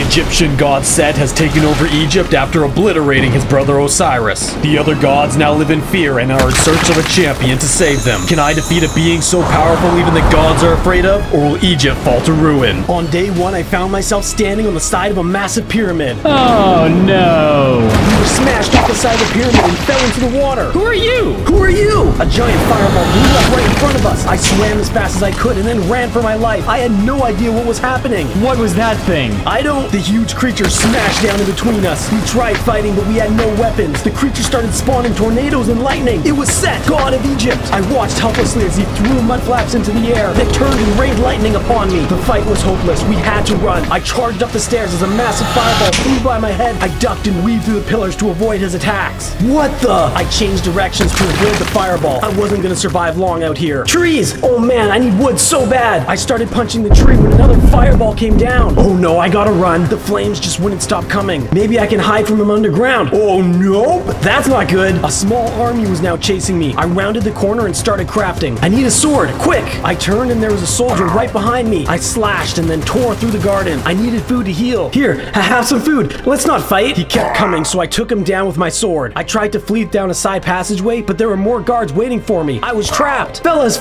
Egyptian god Set has taken over Egypt after obliterating his brother Osiris. The other gods now live in fear and are in search of a champion to save them. Can I defeat a being so powerful even the gods are afraid of, or will Egypt fall to ruin? On day one, I found myself standing on the side of a massive pyramid. Oh no! We were smashed off the side of the pyramid and fell into the water. Who are you? Who are you? A giant fireball blew up right in front of us. I swam as fast as I could and then ran for my life. I had no idea what was happening. What was that thing? The huge creature smashed down in between us. We tried fighting, but we had no weapons. The creature started spawning tornadoes and lightning. It was Set, god of Egypt. I watched helplessly as he threw mud flaps into the air, then turned and rained lightning upon me. The fight was hopeless. We had to run. I charged up the stairs as a massive fireball flew by my head. I ducked and weaved through the pillars to avoid his attacks. What the? I changed directions to avoid the fireball. I wasn't gonna survive long out here. Trees! Oh man, I need wood so bad. I started punching the tree when another fireball came down. Oh no, I gotta run. The flames just wouldn't stop coming. Maybe I can hide from them underground. Oh no, but that's not good. A small army was now chasing me. I rounded the corner and started crafting. I need a sword, quick! I turned and there was a soldier right behind me. I slashed and then tore through the garden. I needed food to heal. Here, have some food. Let's not fight. He kept coming, so I took him down with my sword. I tried to flee down a side passageway, but there were more guards waiting for me. I was trapped. Fellas,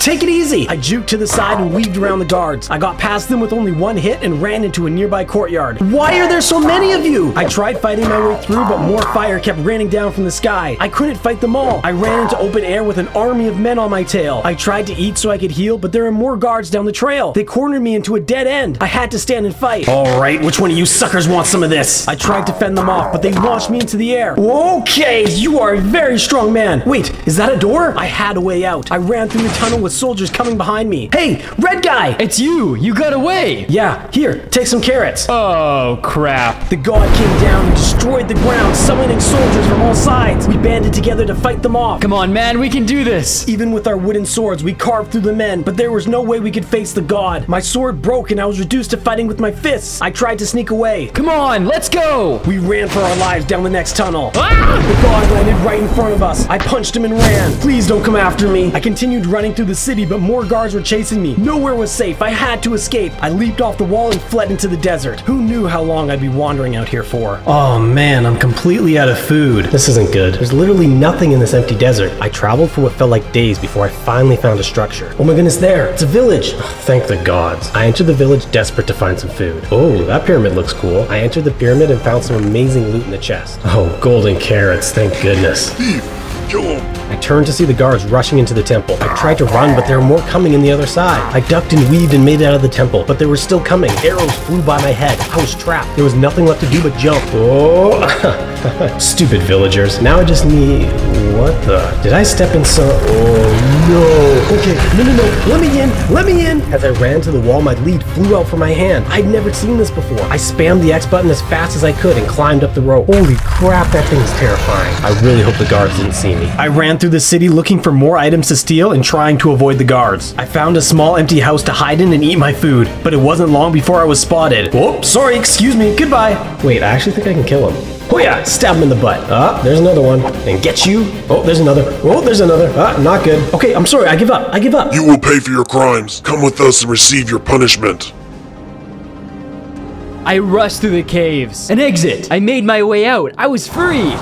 take it easy. I juked to the side and weaved around the guards. I got past them with only one hit and ran into a nearby courtyard. Why are there so many of you? I tried fighting my way through, but more fire kept raining down from the sky. I couldn't fight them all. I ran into open air with an army of men on my tail. I tried to eat so I could heal, but there were more guards down the trail. They cornered me into a dead end. I had to stand and fight. All right, which one of you suckers wants some of this? I tried to fend them off, but they launched me into the air. Okay, you are a very strong man. Wait, is that a door? I had a way out. I ran through the tunnel with soldiers coming behind me. Hey, red guy! It's you! You got away! Yeah, here, take some carrots. Oh, crap. The god came down and destroyed the ground, summoning soldiers from all sides. We banded together to fight them off. Come on, man, we can do this! Even with our wooden swords, we carved through the men, but there was no way we could face the god. My sword broke and I was reduced to fighting with my fists. I tried to sneak away. Come on, let's go! We ran for our lives down the next tunnel. Ah! The god landed right in front of us. I punched him and ran. Please don't come after me. I continued running through the city, but more guards were chasing me. Nowhere was safe. I had to escape. I leaped off the wall and fled into the desert. Who knew how long I'd be wandering out here for? Oh man, I'm completely out of food. This isn't good. There's literally nothing in this empty desert. I traveled for what felt like days before I finally found a structure. Oh my goodness, there. It's a village. Oh, thank the gods. I entered the village desperate to find some food. Oh, that pyramid looks cool. I entered the pyramid and found some amazing loot in the chest. Oh, golden carrots, thank goodness. Thief! Kill him! I turned to see the guards rushing into the temple. I tried to run, but there were more coming in the other side. I ducked and weaved and made it out of the temple, but they were still coming. Arrows flew by my head. I was trapped. There was nothing left to do but jump. Oh, stupid villagers. Now I just need... What the? Did I step in some... Oh, no. Okay, no. Let me in. As I ran to the wall, my lead flew out from my hand. I'd never seen this before. I spammed the X button as fast as I could and climbed up the rope. Holy crap, that thing's terrifying. I really hope the guards didn't see me. I ran through the city looking for more items to steal and trying to avoid the guards. I found a small empty house to hide in and eat my food, but it wasn't long before I was spotted. Oh, sorry, excuse me, goodbye. Wait, I actually think I can kill him. Oh yeah, stab him in the butt. There's another one. And get you. Oh, there's another. Oh, there's another. Not good. Okay, I'm sorry, I give up. You will pay for your crimes. Come with us and receive your punishment. I rushed through the caves. An exit. I made my way out. I was free.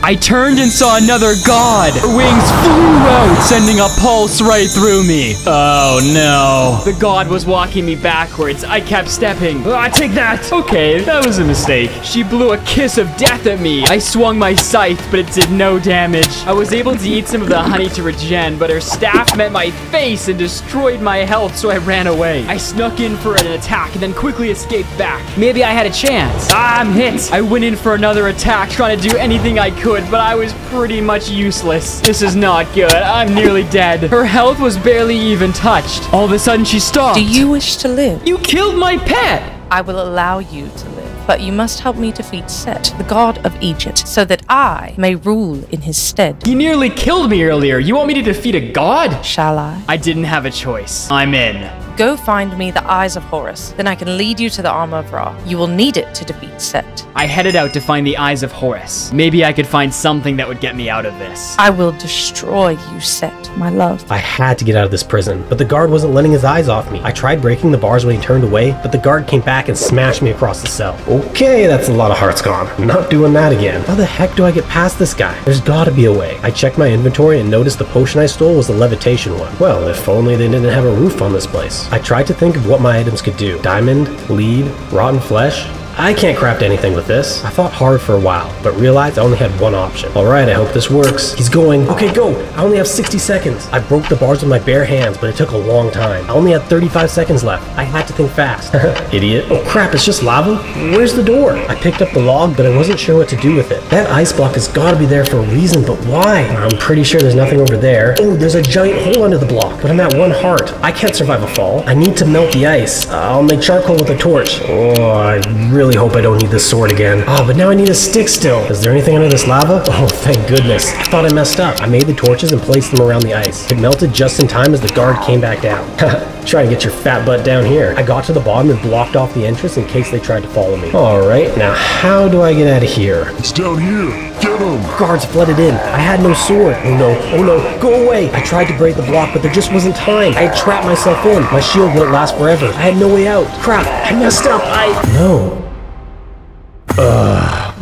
I turned and saw another god. Her wings flew out, sending a pulse right through me. Oh no. The god was walking me backwards. I kept stepping. Take that. Okay, that was a mistake. She blew a kiss of death at me. I swung my scythe, but it did no damage. I was able to eat some of the honey to regen, but her staff met my face and destroyed my health, so I ran away. I snuck in for an attack and then quickly escaped back. Maybe I had a chance. I'm hit. I went in for another attack, trying to do anything I could, but I was pretty much useless. This is not good. I'm nearly dead. Her health was barely even touched. All of a sudden, she stopped. Do you wish to live? You killed my pet! I will allow you to live, but you must help me defeat Set, the god of Egypt, so that I may rule in his stead. He nearly killed me earlier. You want me to defeat a god? Shall I? I didn't have a choice. I'm in. Go find me the eyes of Horus, then I can lead you to the armor of Ra. You will need it to defeat Set. I headed out to find the eyes of Horus. Maybe I could find something that would get me out of this. I will destroy you, Set, my love. I had to get out of this prison, but the guard wasn't letting his eyes off me. I tried breaking the bars when he turned away, but the guard came back and smashed me across the cell. Okay, that's a lot of hearts gone. I'm not doing that again. How the heck do I get past this guy? There's gotta be a way. I checked my inventory and noticed the potion I stole was the levitation one. Well, if only they didn't have a roof on this place. I tried to think of what my items could do. Diamond, lead, rotten flesh. I can't craft anything with this. I thought hard for a while, but realized I only had one option. Alright, I hope this works. He's going. Okay, go! I only have 60 seconds. I broke the bars with my bare hands, but it took a long time. I only had 35 seconds left. I had to think fast. Idiot. Oh crap, it's just lava? Where's the door? I picked up the log, but I wasn't sure what to do with it. That ice block has gotta be there for a reason, but why? I'm pretty sure there's nothing over there. Oh, there's a giant hole under the block, but I'm at 1 heart. I can't survive a fall. I need to melt the ice. I'll make charcoal with a torch. Oh, I really hope I don't need this sword again. Oh, but now I need a stick still. Is there anything under this lava? Oh, thank goodness. I thought I messed up. I made the torches and placed them around the ice. It melted just in time as the guard came back down. Try and get your fat butt down here. I got to the bottom and blocked off the entrance in case they tried to follow me. Alright, now how do I get out of here? It's down here. Get him. Guards flooded in. I had no sword. Oh no, go away. I tried to break the block, but there just wasn't time. I had trapped myself in. My shield wouldn't last forever. I had no way out. Crap, I messed up. No.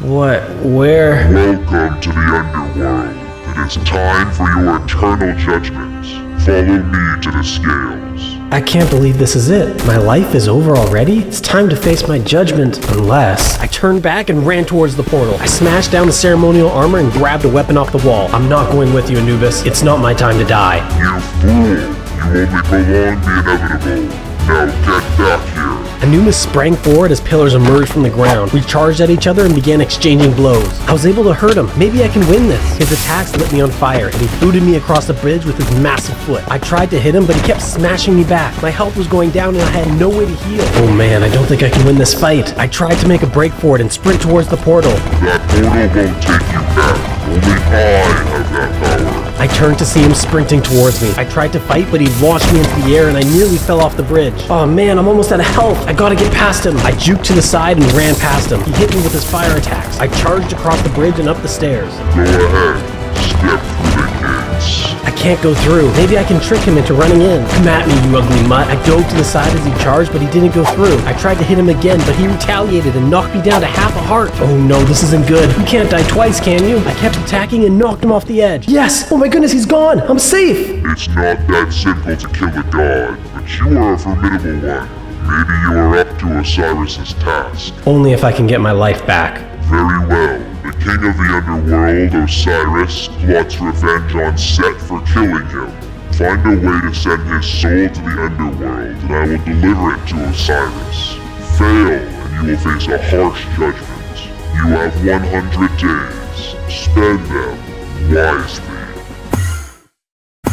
What? Where? Welcome to the underworld. It is time for your eternal judgment. Follow me to the scales. I can't believe this is it. My life is over already? It's time to face my judgment, unless... I turned back and ran towards the portal. I smashed down the ceremonial armor and grabbed a weapon off the wall. I'm not going with you, Anubis. It's not my time to die. You fool! You only prolong the inevitable. Now get back here. Anubis sprang forward as pillars emerged from the ground. We charged at each other and began exchanging blows. I was able to hurt him. Maybe I can win this. His attacks lit me on fire, and he booted me across the bridge with his massive foot. I tried to hit him, but he kept smashing me back. My health was going down, and I had no way to heal. Oh man, I don't think I can win this fight. I tried to make a break for it and sprint towards the portal. That portal won't take you back. Only I have that power. I turned to see him sprinting towards me. I tried to fight, but he launched me into the air and I nearly fell off the bridge. Oh man, I'm almost out of health. I gotta get past him. I juked to the side and ran past him. He hit me with his fire attacks. I charged across the bridge and up the stairs. Go ahead. Step through the gates. I can't go through. Maybe I can trick him into running in. Come at me, you ugly mutt. I dove to the side as he charged, but he didn't go through. I tried to hit him again, but he retaliated and knocked me down to half a heart. Oh no, this isn't good. You can't die twice, can you? I kept attacking and knocked him off the edge. Yes! Oh my goodness, he's gone! I'm safe! It's not that simple to kill a god, but you are a formidable one. Maybe you are up to Osiris's task. Only if I can get my life back. Very well. The king of the underworld, Osiris, plots revenge on Set for killing him. Find a way to send his soul to the underworld, and I will deliver it to Osiris. Fail, and you will face a harsh judgment. You have 100 days. Spend them wisely.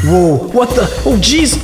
Whoa, what the? Oh, jeez!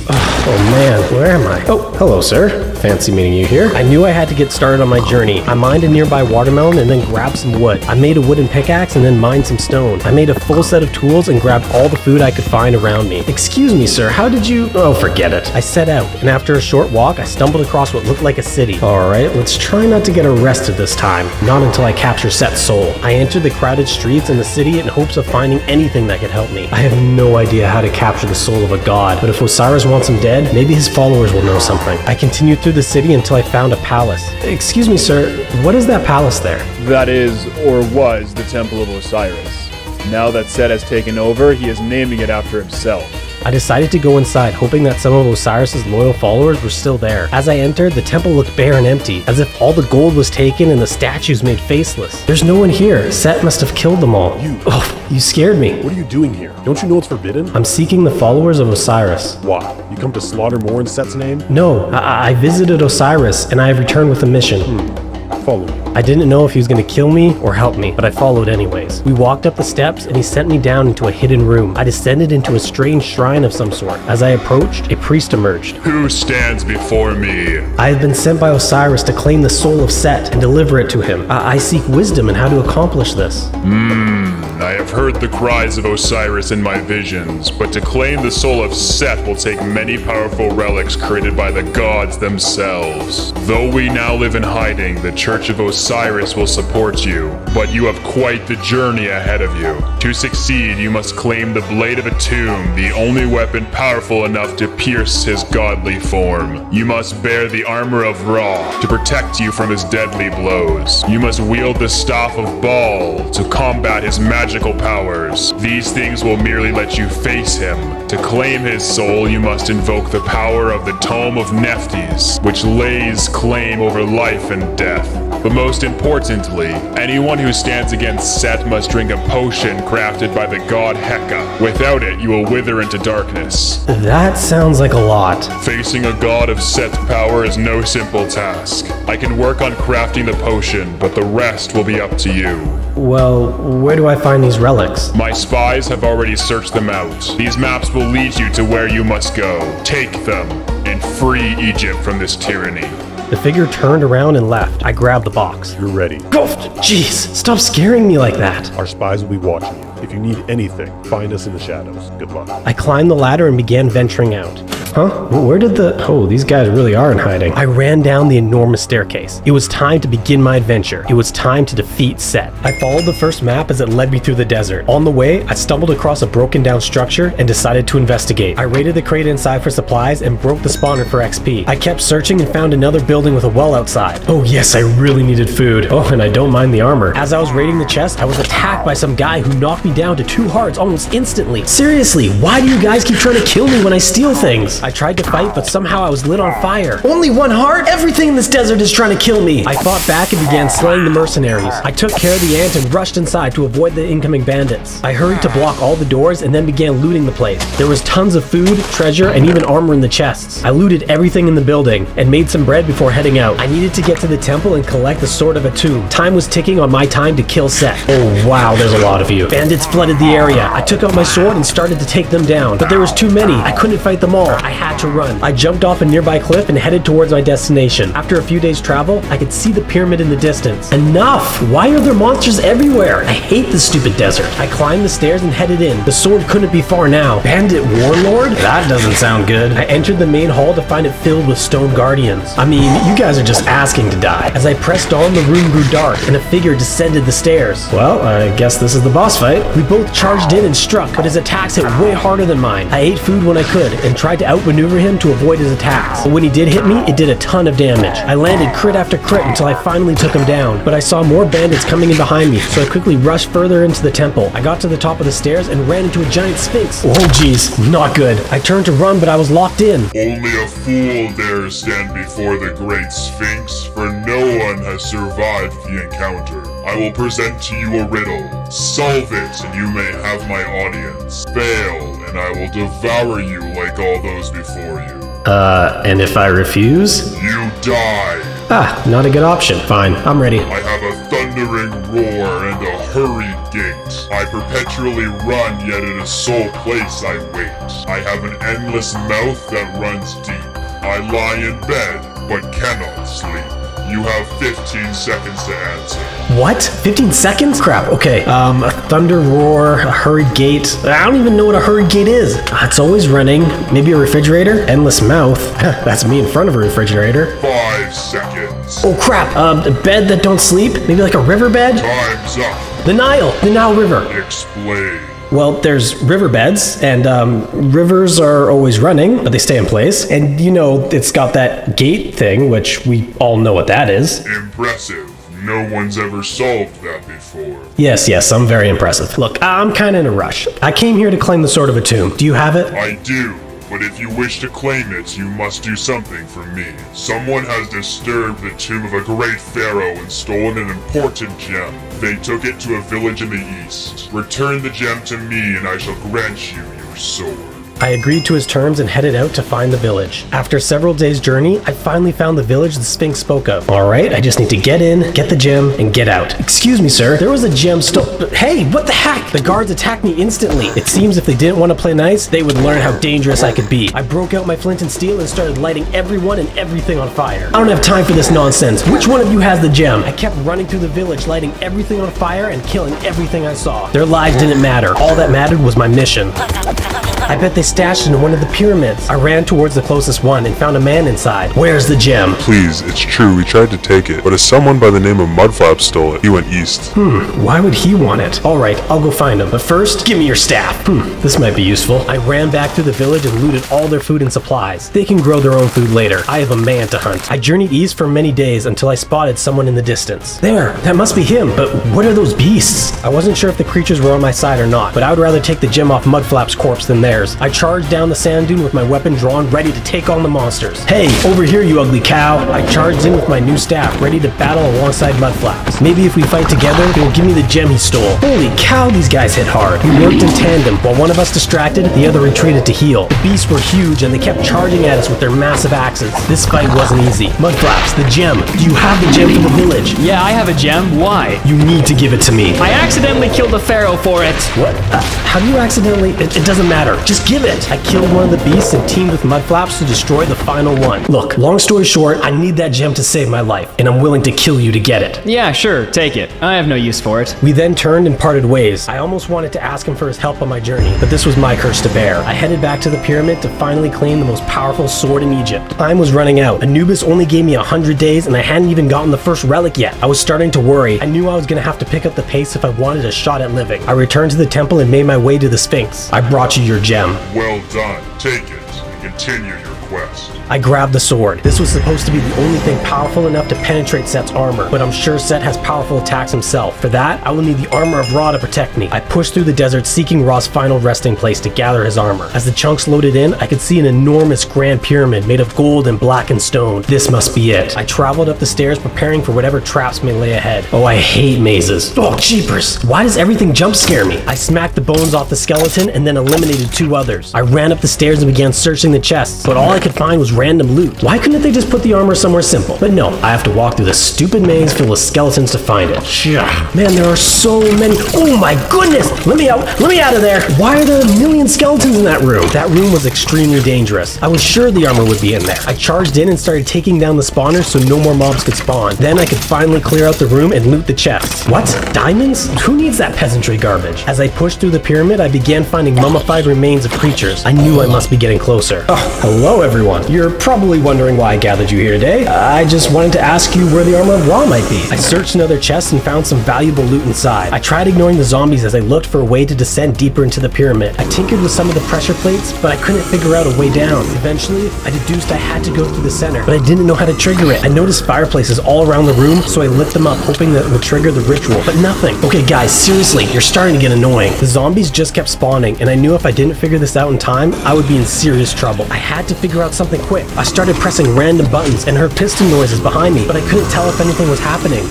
Oh man, where am I? Oh, hello, sir. Fancy meeting you here. I knew I had to get started on my journey. I mined a nearby watermelon and then grabbed some wood. I made a wooden pickaxe and then mined some stone. I made a full set of tools and grabbed all the food I could find around me. Excuse me, sir, how did you... Oh, forget it. I set out, and after a short walk, I stumbled across what looked like a city. Alright, let's try not to get arrested this time. Not until I capture Set's soul. I entered the crowded streets in the city in hopes of finding anything that could help me. I have no idea how to capture the soul of a god, but if Osiris wants him dead, maybe his followers will know something. I continued through the city until I found a palace. Excuse me, sir, what is that palace there? That is, or was, the Temple of Osiris. Now that Set has taken over, he is naming it after himself. I decided to go inside, hoping that some of Osiris's loyal followers were still there. As I entered, the temple looked bare and empty, as if all the gold was taken and the statues made faceless. There's no one here. Set must have killed them all. You scared me. What are you doing here? Don't you know it's forbidden? I'm seeking the followers of Osiris. Why? You come to slaughter more in Set's name? No, I visited Osiris, and I have returned with a mission. Follow me. I didn't know if he was gonna kill me or help me, but I followed anyways. We walked up the steps and he sent me down into a hidden room. I descended into a strange shrine of some sort. As I approached, a priest emerged. Who stands before me? I have been sent by Osiris to claim the soul of Set and deliver it to him. I seek wisdom in how to accomplish this. I have heard the cries of Osiris in my visions, but to claim the soul of Set will take many powerful relics created by the gods themselves. Though we now live in hiding, the Church of Osiris will support you, but you have quite the journey ahead of you. To succeed, you must claim the Blade of Atum, the only weapon powerful enough to pierce his godly form. You must bear the armor of Ra to protect you from his deadly blows. You must wield the Staff of Baal to combat his magical powers. These things will merely let you face him. To claim his soul, you must invoke the power of the Tome of Nephthys, which lays claim over life and death. But most importantly, anyone who stands against Set must drink a potion crafted by the god Heka. Without it, you will wither into darkness. That sounds like a lot. Facing a god of Set's power is no simple task. I can work on crafting the potion, but the rest will be up to you. Well, where do I find these relics? My spies have already searched them out. These maps will lead you to where you must go. Take them and free Egypt from this tyranny. The figure turned around and left. I grabbed the box. You're ready. Jeez, stop scaring me like that. Our spies will be watching you. If you need anything, find us in the shadows. Good luck. I climbed the ladder and began venturing out. Huh? Where did oh, these guys really are in hiding. I ran down the enormous staircase. It was time to begin my adventure. It was time to defeat Set. I followed the first map as it led me through the desert. On the way, I stumbled across a broken down structure and decided to investigate. I raided the crate inside for supplies and broke the spawner for XP. I kept searching and found another building with a well outside. Oh yes, I really needed food. Oh, and I don't mind the armor. As I was raiding the chest, I was attacked by some guy who knocked me down to 2 hearts almost instantly. Seriously, why do you guys keep trying to kill me when I steal things? I tried to fight, but somehow I was lit on fire. Only 1 heart? Everything in this desert is trying to kill me. I fought back and began slaying the mercenaries. I took care of the ant and rushed inside to avoid the incoming bandits. I hurried to block all the doors and then began looting the place. There was tons of food, treasure, and even armor in the chests. I looted everything in the building and made some bread before heading out. I needed to get to the temple and collect the Sword of Atum. Time was ticking on my time to kill Set. Oh wow, there's a lot of you. Bandits flooded the area. I took out my sword and started to take them down, but there was too many. I couldn't fight them all. I had to run. I jumped off a nearby cliff and headed towards my destination. After a few days travel, I could see the pyramid in the distance. Enough! Why are there monsters everywhere? I hate this stupid desert. I climbed the stairs and headed in. The sword couldn't be far now. Bandit warlord? That doesn't sound good. I entered the main hall to find it filled with stone guardians. I mean, you guys are just asking to die. As I pressed on, the room grew dark and a figure descended the stairs. Well, I guess this is the boss fight. We both charged in and struck, but his attacks hit way harder than mine. I ate food when I could and tried to outmaneuver him to avoid his attacks. But when he did hit me, it did a ton of damage. I landed crit after crit until I finally took him down, but I saw more bandits coming in behind me, so I quickly rushed further into the temple. I got to the top of the stairs and ran into a giant sphinx. Oh geez, not good. I turned to run, but I was locked in. Only a fool dares stand before the great Sphinx, for no one has survived the encounter. I will present to you a riddle. Solve it, and you may have my audience. Fail, and I will devour you like all those before you. And if I refuse? You die. Ah, not a good option. Fine, I'm ready. I have a thundering roar and a hurried gait. I perpetually run, yet in a sole place I wait. I have an endless mouth that runs deep. I lie in bed, but cannot sleep. You have 15 seconds to answer. What? 15 seconds? Crap, okay. A thunder roar, a hurried gate. I don't even know what a hurried gate is. It's always running. Maybe a refrigerator? Endless mouth. That's me in front of a refrigerator. 5 seconds. Oh crap, a bed that don't sleep? Maybe like a riverbed? Time's up. The Nile River. Explain. Well, there's riverbeds, and rivers are always running, but they stay in place. And you know, it's got that gate thing, which we all know what that is. Impressive. No one's ever solved that before. Yes, I'm very impressive. Look, I'm kinda in a rush. I came here to claim the Sword of Atum. Do you have it? I do. But if you wish to claim it, you must do something for me. Someone has disturbed the tomb of a great pharaoh and stolen an important gem. They took it to a village in the east. Return the gem to me and I shall grant you your sword. I agreed to his terms and headed out to find the village. After several days' journey, I finally found the village the Sphinx spoke of. Alright, I just need to get in, get the gem, and get out. Excuse me, sir. There was a gem Hey, what the heck? The guards attacked me instantly. It seems if they didn't want to play nice, they would learn how dangerous I could be. I broke out my flint and steel and started lighting everyone and everything on fire. I don't have time for this nonsense. Which one of you has the gem? I kept running through the village, lighting everything on fire and killing everything I saw. Their lives didn't matter. All that mattered was my mission. I bet they stashed it in one of the pyramids. I ran towards the closest one and found a man inside. Where's the gem? Please, it's true, we tried to take it, but as someone by the name of Mudflap stole it, he went east. Why would he want it? Alright, I'll go find him, but first, give me your staff. This might be useful. I ran back through the village and looted all their food and supplies. They can grow their own food later. I have a man to hunt. I journeyed east for many days until I spotted someone in the distance. There, that must be him, but what are those beasts? I wasn't sure if the creatures were on my side or not, but I would rather take the gem off Mudflap's corpse than theirs. I charged down the sand dune with my weapon drawn, ready to take on the monsters. Hey, over here, you ugly cow! I charged in with my new staff, ready to battle alongside Mudflaps. Maybe if we fight together, he'll give me the gem he stole. Holy cow, these guys hit hard. We worked in tandem. While one of us distracted, the other retreated to heal. The beasts were huge, and they kept charging at us with their massive axes. This fight wasn't easy. Mudflaps, the gem. Do you have the gem for the village? Yeah, I have a gem. Why? You need to give it to me. I accidentally killed a pharaoh for it. What? How do you accidentally? It doesn't matter. Just give it. I killed one of the beasts and teamed with Mudflaps to destroy the final one. Look, long story short, I need that gem to save my life, and I'm willing to kill you to get it. Yeah, sure, take it. I have no use for it. We then turned and parted ways. I almost wanted to ask him for his help on my journey, but this was my curse to bear. I headed back to the pyramid to finally claim the most powerful sword in Egypt. Time was running out. Anubis only gave me 100 days, and I hadn't even gotten the first relic yet. I was starting to worry. I knew I was gonna have to pick up the pace if I wanted a shot at living. I returned to the temple and made my way to the Sphinx. I brought you your gem. Well done. Take it and continue your quest. I grabbed the sword. This was supposed to be the only thing powerful enough to penetrate Set's armor, but I'm sure Set has powerful attacks himself. For that, I will need the armor of Ra to protect me. I pushed through the desert seeking Ra's final resting place to gather his armor. As the chunks loaded in, I could see an enormous grand pyramid made of gold and blackened stone. This must be it. I traveled up the stairs preparing for whatever traps may lay ahead. Oh, I hate mazes. Oh, jeepers. Why does everything jump scare me? I smacked the bones off the skeleton and then eliminated 2 others. I ran up the stairs and began searching the chests, but all I could find was random loot. Why couldn't they just put the armor somewhere simple? But no, I have to walk through this stupid maze filled with skeletons to find it. Man, there are so many. Oh my goodness! Let me out! Let me out of there! Why are there a million skeletons in that room? That room was extremely dangerous. I was sure the armor would be in there. I charged in and started taking down the spawners so no more mobs could spawn. Then I could finally clear out the room and loot the chests. What? Diamonds? Who needs that peasantry garbage? As I pushed through the pyramid, I began finding mummified remains of creatures. I knew I must be getting closer. Oh, hello everyone. You're probably wondering why I gathered you here today. I just wanted to ask you where the armor of Ra might be. I searched another chest and found some valuable loot inside. I tried ignoring the zombies as I looked for a way to descend deeper into the pyramid. I tinkered with some of the pressure plates, but I couldn't figure out a way down. Eventually, I deduced I had to go through the center, but I didn't know how to trigger it. I noticed fireplaces all around the room, so I lit them up, hoping that it would trigger the ritual, but nothing. Okay guys, seriously, you're starting to get annoying. The zombies just kept spawning, and I knew if I didn't figure this out in time, I would be in serious trouble. I had to figure out something quick. I started pressing random buttons and heard piston noises behind me, but I couldn't tell if anything was happening.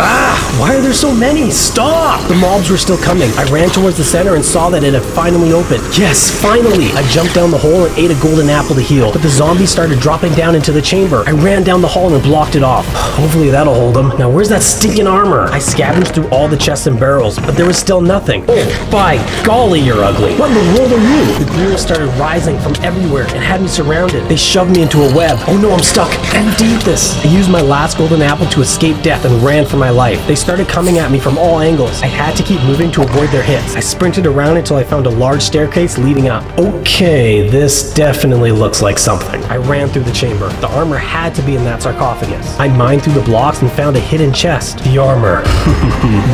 Why are there so many? Stop! The mobs were still coming. I ran towards the center and saw that it had finally opened. Yes, finally! I jumped down the hole and ate a golden apple to heal, but the zombies started dropping down into the chamber. I ran down the hall and blocked it off. Hopefully that'll hold them. Now where's that stinking armor? I scavenged through all the chests and barrels, but there was still nothing. Oh, by golly, you're ugly. What in the world are you? The ghouls started rising from everywhere and had me surrounded. They shoved me into a web. Oh no, I'm stuck. Empty this. I used my last golden apple to escape death and ran for my life. They started coming at me from all angles. I had to keep moving to avoid their hits. I sprinted around until I found a large staircase leading up. Okay, this definitely looks like something. I ran through the chamber. The armor had to be in that sarcophagus. I mined through the blocks and found a hidden chest. The armor.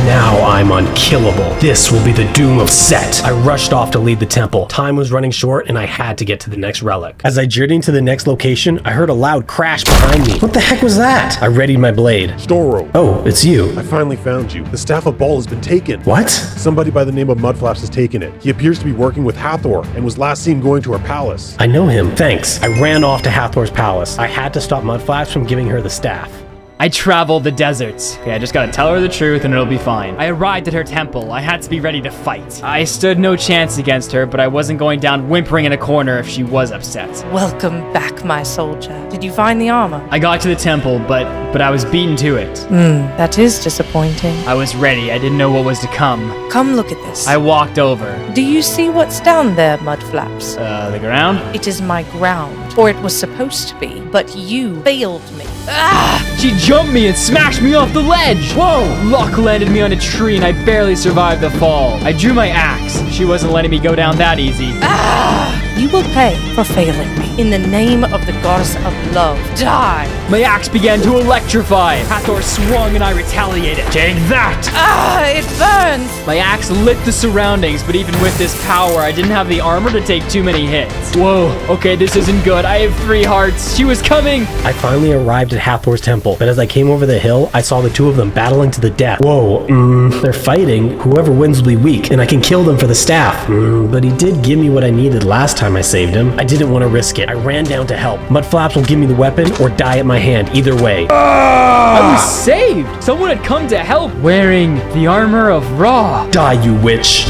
Now I'm unkillable. This will be the doom of Set. I rushed off to leave the temple. Time was running short and I had to get to the next relic. As I journeyed to the next location, I heard a loud crash behind me. What the heck was that? I readied my blade. Storo. Oh, it's you. I finally found you. The Staff of Ball has been taken. What? Somebody by the name of Mudflaps has taken it. He appears to be working with Hathor and was last seen going to her palace. I know him. Thanks. I ran off to Hathor's palace. I had to stop Mudflaps from giving her the staff. I traveled the deserts. Okay, I just gotta tell her the truth and it'll be fine. I arrived at her temple. I had to be ready to fight. I stood no chance against her, but I wasn't going down whimpering in a corner if she was upset. Welcome back, my soldier. Did you find the armor? I got to the temple, but I was beaten to it. That is disappointing. I was ready. I didn't know what was to come. Come look at this. I walked over. Do you see what's down there, Mudflaps? The ground? It is my ground, or it was supposed to be, but you failed me. Ah! She jumped me and smashed me off the ledge! Whoa! Luck landed me on a tree and I barely survived the fall. I drew my axe. She wasn't letting me go down that easy. Ah! You will pay for failing me. In the name of the goddess of love, die! My axe began to electrify. Hathor swung and I retaliated. Take that! Ah, it burns! My axe lit the surroundings, but even with this power, I didn't have the armor to take too many hits. Whoa, okay, this isn't good. I have 3 hearts. She was coming! I finally arrived at Hathor's temple, but as I came over the hill, I saw the two of them battling to the death. Whoa, they're fighting. Whoever wins will be weak, and I can kill them for the staff. But he did give me what I needed last time I saved him. I didn't want to risk it. I ran down to help. Mudflaps will give me the weapon or die at my hand, either way. I was saved! Someone had come to help wearing the armor of Ra. Die, you witch.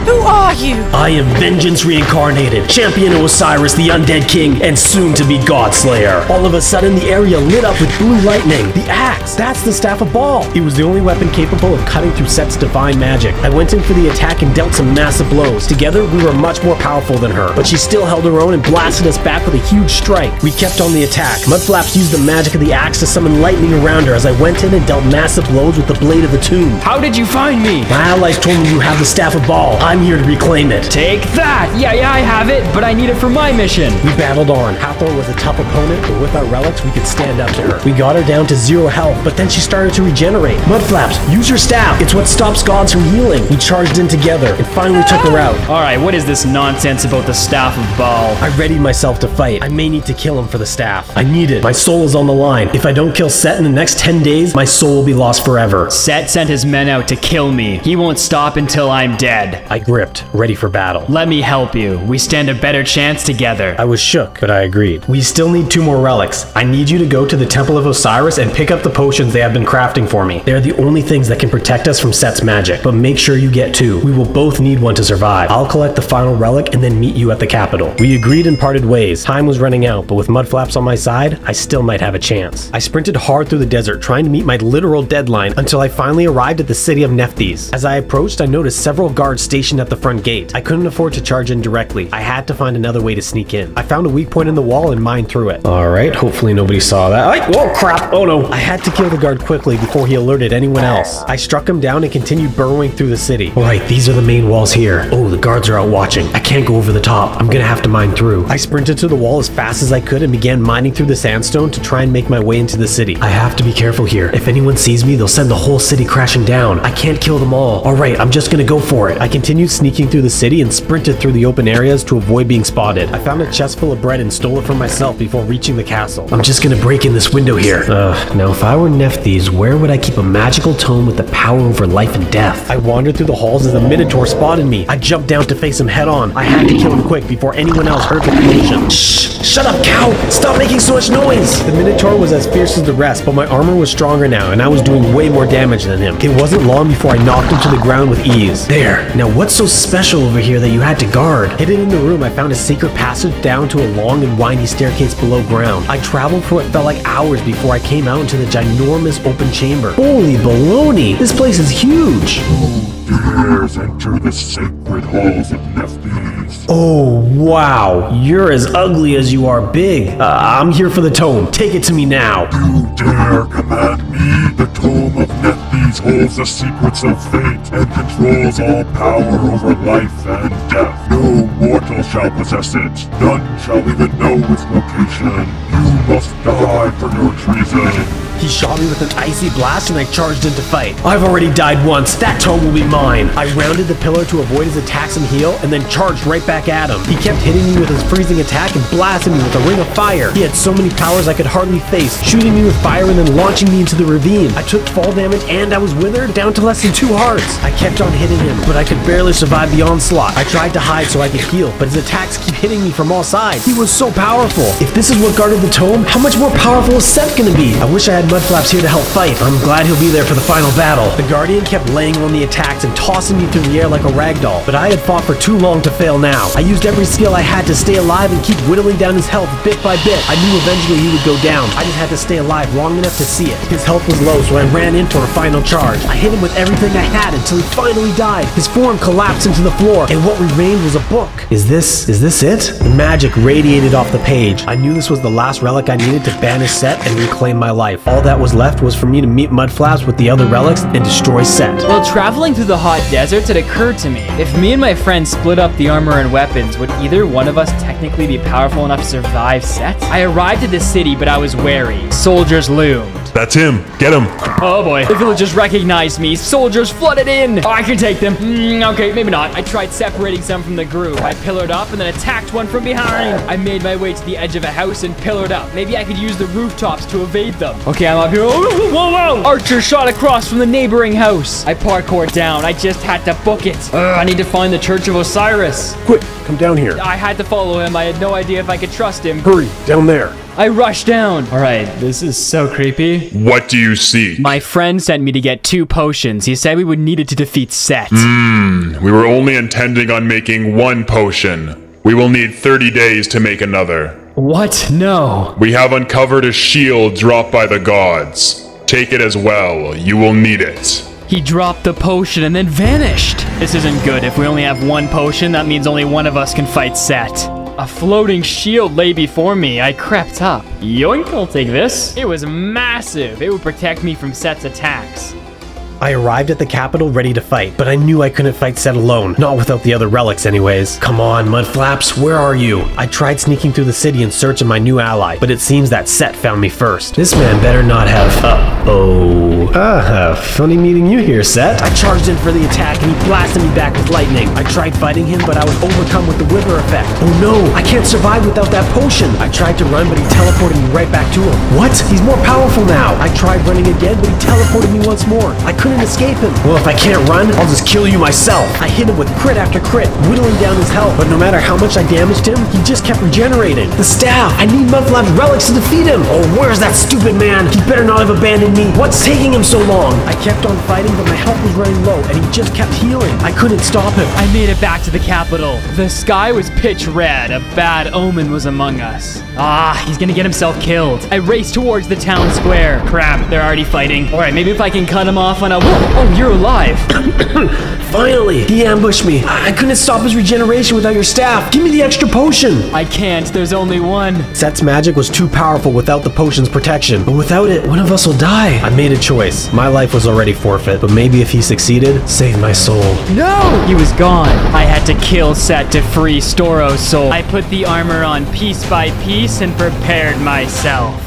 Who are you? I am Vengeance Reincarnated, Champion of Osiris, the Undead King, and soon-to-be Godslayer. All of a sudden, the area lit up with blue lightning. The axe, that's the Staff of Baal. It was the only weapon capable of cutting through Set's divine magic. I went in for the attack and dealt some massive blows. Together, we were much more powerful than her, but she still held her own and blasted us back with a huge strike. We kept on the attack. Mudflaps used the magic of the axe to summon lightning around her as I went in and dealt massive blows with the blade of the tomb. How did you find me? My allies told me you have the Staff of Baal. I'm here to reclaim it. Take that! Yeah, I have it, but I need it for my mission. We battled on. Hathor was a tough opponent, but with our relics, we could stand up to her. We got her down to 0 health, but then she started to regenerate. Mudflaps, use your staff. It's what stops gods from healing. We charged in together and finally took her out. Alright, what is this nonsense about the Staff of Baal? I readied myself to fight. I may need to kill him for the staff. I need it. My soul is on the line. If I don't kill Set in the next 10 days, my soul will be lost forever. Set sent his men out to kill me. He won't stop until I'm dead. I gripped, ready for battle. Let me help you. We stand a better chance together. I was shook, but I agreed. We still need 2 more relics. I need you to go to the Temple of Osiris and pick up the potions they have been crafting for me. They're the only things that can protect us from Set's magic, but make sure you get 2. We will both need one to survive. I'll collect the final relic and then meet you at the capital. We agreed and parted ways. Time was running out, but with Mudflaps on my side, I still might have a chance. I sprinted hard through the desert, trying to meet my literal deadline until I finally arrived at the city of Nephthys. As I approached, I noticed several guards stationed at the front gate. I couldn't afford to charge in directly. I had to find another way to sneak in. I found a weak point in the wall and mined through it. Alright, hopefully nobody saw that. Whoa, crap! Oh no! I had to kill the guard quickly before he alerted anyone else. I struck him down and continued burrowing through the city. Alright, these are the main walls here. Oh, the guards are out watching. I can't go over the top. I'm gonna have to mine through. I sprinted to the wall as fast as I could and began mining through the sandstone to try and make my way into the city. I have to be careful here. If anyone sees me, they'll send the whole city crashing down. I can't kill them all. Alright, I'm just gonna go for it. I continued sneaking through the city and sprinted through the open areas to avoid being spotted. I found a chest full of bread and stole it from myself before reaching the castle. I'm just gonna break in this window here. Now if I were Nephthys, where would I keep a magical tome with the power over life and death? I wandered through the halls as the Minotaur spotted me. I jumped down to face him head on. I had to kill him quick before anyone else heard the commotion. Shh! Shut up, cow! Stop making so much noise! The Minotaur was as fierce as the rest, but my armor was stronger now, and I was doing way more damage than him. It wasn't long before I knocked him to the ground with ease. There. Now what's so special over here that you had to guard? Hidden in the room, I found a secret passage down to a long and windy staircase below ground. I traveled for what felt like hours before I came out into the ginormous open chamber. Holy baloney! This place is huge! Dares enter the sacred halls of Nephthys. Oh, wow. You're as ugly as you are big. I'm here for the tome. Take it to me now. You dare command me? The tome of Nephthys holds the secrets of fate and controls all power over life and death. No mortal shall possess it. None shall even know its location. You must die for your treason. He shot me with an icy blast and I charged in to fight. I've already died once. That tome will be mine. I rounded the pillar to avoid his attacks and heal, and then charged right back at him. He kept hitting me with his freezing attack and blasting me with a ring of fire. He had so many powers I could hardly face, shooting me with fire and then launching me into the ravine. I took fall damage and I was withered down to less than 2 hearts. I kept on hitting him, but I could barely survive the onslaught. I tried to hide so I could heal, but his attacks keep hitting me from all sides. He was so powerful. If this is what guarded the tome, how much more powerful is Seth gonna be? I wish I had Mudflap's here to help fight. I'm glad he'll be there for the final battle. The Guardian kept laying on the attacks and tossing me through the air like a ragdoll, but I had fought for too long to fail now. I used every skill I had to stay alive and keep whittling down his health bit by bit. I knew eventually he would go down. I just had to stay alive long enough to see it. His health was low, so I ran in for a final charge. I hit him with everything I had until he finally died. His form collapsed into the floor, and what remained was a book. Is this it? The magic radiated off the page. I knew this was the last relic I needed to banish Set and reclaim my life. All that was left was for me to meet Mudflaps with the other relics and destroy Set. While traveling through the hot deserts, it occurred to me, if me and my friends split up the armor and weapons, would either one of us technically be powerful enough to survive Set? I arrived at the city, but I was wary. Soldiers loomed. That's him. Get him. Oh boy, the villagers recognized me. Soldiers flooded in. Oh, I can take them. Okay, maybe not. I tried separating some from the group. I pillared up and then attacked one from behind. I made my way to the edge of a house and pillared up. Maybe I could use the rooftops to evade them. Okay, I'm up here. Oh, whoa. Archer shot across from the neighboring house. I parkoured down. I just had to book it. I need to find the Church of Osiris. Quick, come down here. I had to follow him. I had no idea if I could trust him. Hurry, down there. I rushed down. All right, this is so creepy. What do you see? My friend sent me to get 2 potions. He said we would need it to defeat Set. We were only intending on making 1 potion. We will need 30 days to make another. What? No. We have uncovered a shield dropped by the gods. Take it as well. You will need it. He dropped the potion and then vanished. This isn't good. If we only have 1 potion, that means only one of us can fight Set. A floating shield lay before me. I crept up. Yoink, I'll take this. It was massive. It would protect me from Set's attacks. I arrived at the capital ready to fight, but I knew I couldn't fight Set alone. Not without the other relics anyways. Come on, Mudflaps, where are you? I tried sneaking through the city in search of my new ally, but it seems that Set found me first. This man better not have... funny meeting you here, Set. I charged in for the attack and he blasted me back with lightning. I tried fighting him, but I was overcome with the wither effect. Oh no, I can't survive without that potion. I tried to run, but he teleported me right back to him. What? He's more powerful now. I tried running again, but he teleported me once more. I couldn't escape him. Well, if I can't run, I'll just kill you myself. I hit him with crit after crit, whittling down his health, but no matter how much I damaged him, he just kept regenerating. The staff! I need Mudflap's relics to defeat him! Oh, where's that stupid man? He better not have abandoned me. What's taking him so long? I kept on fighting, but my health was running low, and he just kept healing. I couldn't stop him. I made it back to the capital. The sky was pitch red. A bad omen was among us. He's gonna get himself killed. I raced towards the town square. Crap, they're already fighting. All right, maybe if I can cut him off on a... Oh, you're alive. Finally, he ambushed me. I couldn't stop his regeneration without your staff. Give me the extra potion. I can't. There's only one. Set's magic was too powerful without the potion's protection. But without it, one of us will die. I made a choice. My life was already forfeit, but maybe if he succeeded, save my soul. No! He was gone. I had to kill Set to free Storo's soul. I put the armor on piece by piece and prepared myself.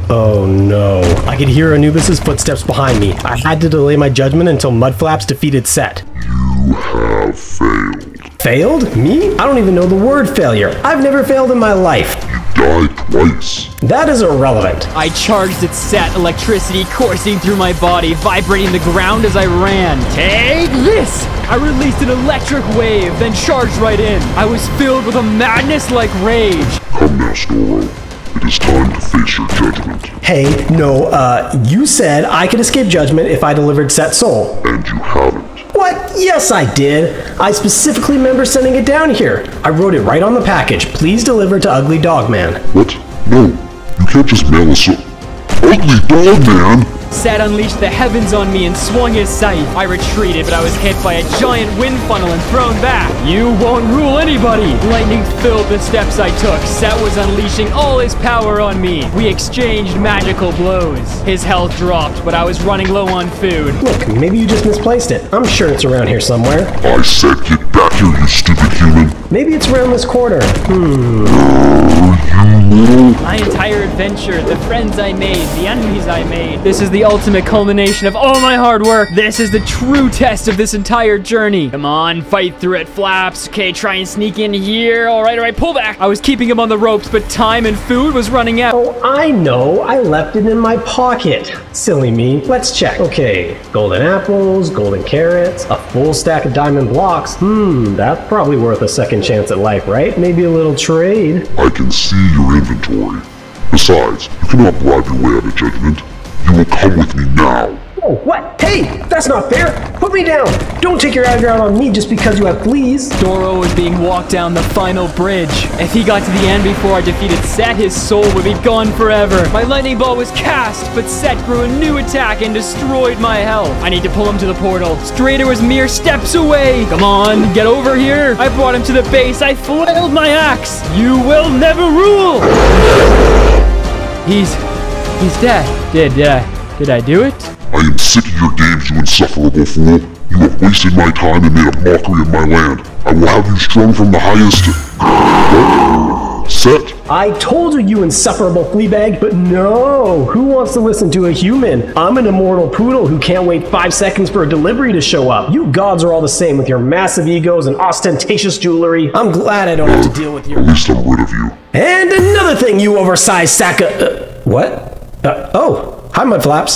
Oh no. I could hear Anubis's footsteps behind me. I had to delay my judgment until Mudflaps defeated Set. You have failed. Failed? Me? I don't even know the word failure. I've never failed in my life. You died twice. That is irrelevant. I charged at Set, electricity coursing through my body, vibrating the ground as I ran. Take this! I released an electric wave, then charged right in. I was filled with a madness like rage. Come now, Storo. It is time to face your judgment. Hey, no, you said I could escape judgment if I delivered Set's soul. And you haven't. What? Yes, I did. I specifically remember sending it down here. I wrote it right on the package. Please deliver to Ugly Dog Man. What? No, you can't just mail us a... Ugly Dog Man? Set unleashed the heavens on me and swung his scythe. I retreated, but I was hit by a giant wind funnel and thrown back. You won't rule anybody! Lightning filled the steps I took. Set was unleashing all his power on me. We exchanged magical blows. His health dropped, but I was running low on food. Look, maybe you just misplaced it. I'm sure it's around here somewhere. I said get back here, you stupid human. Maybe it's around this corner. My entire adventure, the friends I made, the enemies I made. This is the ultimate culmination of all my hard work. This is the true test of this entire journey. Come on, fight through it, Flaps. Okay, try and sneak in here. All right, pull back. I was keeping him on the ropes, but time and food was running out. Oh, I know. I left it in my pocket. Silly me. Let's check. Okay, golden apples, golden carrots, a full stack of diamond blocks. That's probably worth a second chance at life, right? Maybe a little trade. I can see your inventory. Besides, you cannot bribe your way out of judgment. You will come with me now. Oh, what? Hey, that's not fair. Put me down. Don't take your anger out on me just because you have fleas. Storo was being walked down the final bridge. If he got to the end before I defeated Set, his soul would be gone forever. My lightning ball was cast, but Set grew a new attack and destroyed my health. I need to pull him to the portal. Strader was mere steps away. Come on, get over here. I brought him to the base. I flailed my axe. You will never rule. He's dead. Did I do it? I am sick of your games, you insufferable fool. You have wasted my time and made a mockery of my land. I will have you strung from the highest... What? Set? I told you insufferable fleabag, but no. Who wants to listen to a human? I'm an immortal poodle who can't wait 5 seconds for a delivery to show up. You gods are all the same with your massive egos and ostentatious jewelry. I'm glad I don't have to deal with you. At least I'm rid of you. And another thing, you oversized sack of... what? Oh, hi, Mudflaps.